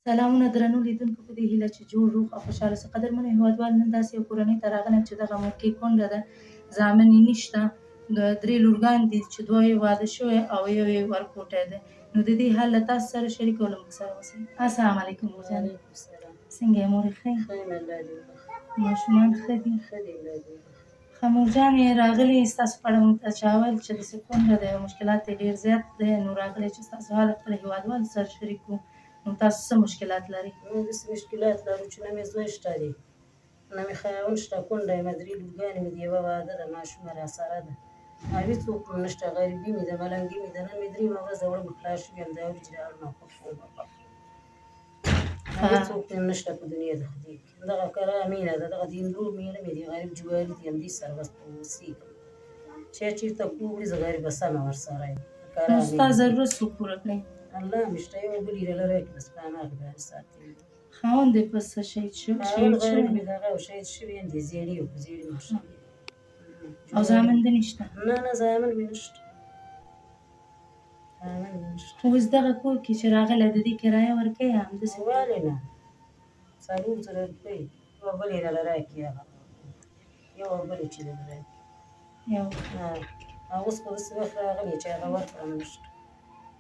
سلامونه درنو لیدونکو په دې هیله چې جوړ روغ او خوشحاله سو. قدرمنو هیوادوال، نن داسې یو کورنۍ ته راغلم چې دغه مورکۍ کونډه ده، زامن یې نشته، د درې لورګان دي چې دوه یې واده شوی او یو یې ورکوټی دی. نو د دې حل له تاسو سره شریک او له موږ سره اوسئ. السلام علیکم مور جانې. څنګه یې مورې؟ ښه یې؟ ماشومان ښه دي؟ ښه مور جانې، راغلي ستاسو په اړه موږ ته چا ویل چې داسې کونډه ده او مشکلات یې ډېر زیات دی، نو راغلي چې ستاسو حال خپل هیوادوالو سره شریک کړو. نو تاسو څه مشکلات لرئ؟ موږ داسې مشکلات لرو چې نه مې زوی شته دی، نه مې خاوند شته، کونډه یم، درې لورګانې مې دي، یوه واده ده، ماشومه راسره ده، او هېڅوک مې نشته، غریبي مې ده، ملنګي مې ده. نن مې درېیمه ورځ ده وړه مې خلاص شوي یم، دا وریجې راوړم او پخوم. هېڅوک مې نشته په دنیا د خدای کې. دغه کره مینه ده، دغه د هندو مېړه مې دي، غریب جواري دي، همدې سره بس اوسېږم. چا چېرته کور وړي زه غریبه سمه ورسره یم. نو ستا ضرورت څوک پوره کړی؟ الله مې شته، یو بل ایره لري که بس په هماغې باندې ساتي. خاوند دې په څه شهید شوی؟ غریب مې دغه او شهید شوي یم، دې زیړي او په زیړي مړ شوي. او زامن دې نشته؟ نه زامن مې نشته، زامن مې نشته. اوس دغه کور کې چې راغلی د دې کرایه ورکوې همداسې؟ ولې نه، 4,000 روپۍ یوه بل ایره له راکړي، هغه یوه بلې چې دې راکړي یو. او اوس په داسې وخت راغلی چې هغه ورکړم نشته،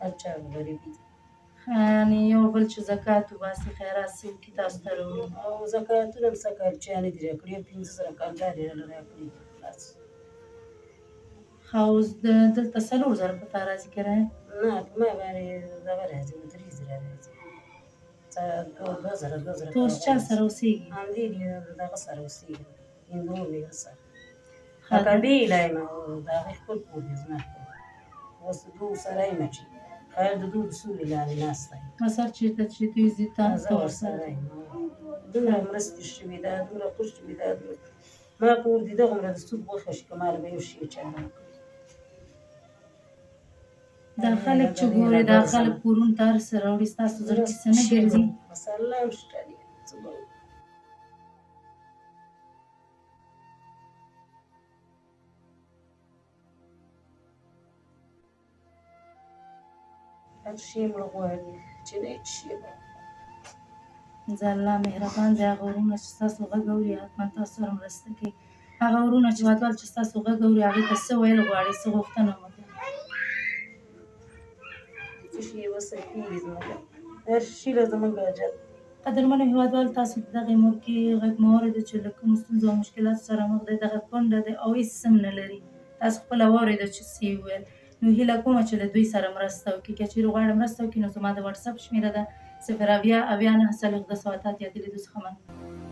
هر چا غریبي ده. یعنې یو بل چې زکات وباسي، خیرات څه وکړي، تاسو ته راوړي. او زکاتونه هم څه کال چا نه دي راکړي، یو 15,000 کلدار یې راله راکړي خلاص. ښه، اوس دلته 4,000 په تا راځي کرایه؟ نه په ما باندې دغه راځي، 3,000 راځي، 2,000. ته اوس چا سره اوسېږي؟ همدې دغه سره اوسېږم، هندو مېړه سره. لکه بېله یم، او د هغې خپل کور دی، زما خپل. اوس د دوو سره یم چې خیر د دوی د سولې لاندې ناسته یم. مثلا چېرته چې دوی ځي زه ورسره یم. دومره مرستې شوي ده، دومره خوش شوي ده، ما کور دي دغومره د سود غوښه شي که ماله به یو شی چاره وکړي. دا خلک چې ګورې، دا خلک کورونو ته هر څه راوړي، ستاسو زړه کې څه نه ګرځي؟ بس الله هم شته دی، څه به وکړو. هر شی مړه غواړي چې نه هېڅ شی به زه الله مهربان دی. هغه وروڼه چې ستاسو غږ اوري حتما تاسو سره مرسته کوي. هغه وروڼه چې هیوادوال چې ستاسو غږ اوري، هغې ته څه ویل غواړئ، څه غوښتنه مو ده؟ څه شي یې وسه کېږي زموږ، هر شي له زموږ حاجت. قدرمنو هیوادوال، تاسو د دغې مورکۍ غږ مو واورېده چې له کومو ستونزو او مشکلاتو سره مخ دی. دغه کونډه دی او هېڅ هم نه لري. تاسو خپله واورېده چې څه یې وویل. نو هیله کومه چې له دوی سره مرسته وکړي. که چېرې غواړئ مرسته وکړي، نو زما د وټساپ شمېره ده 080 90 90 288 څخه مننه.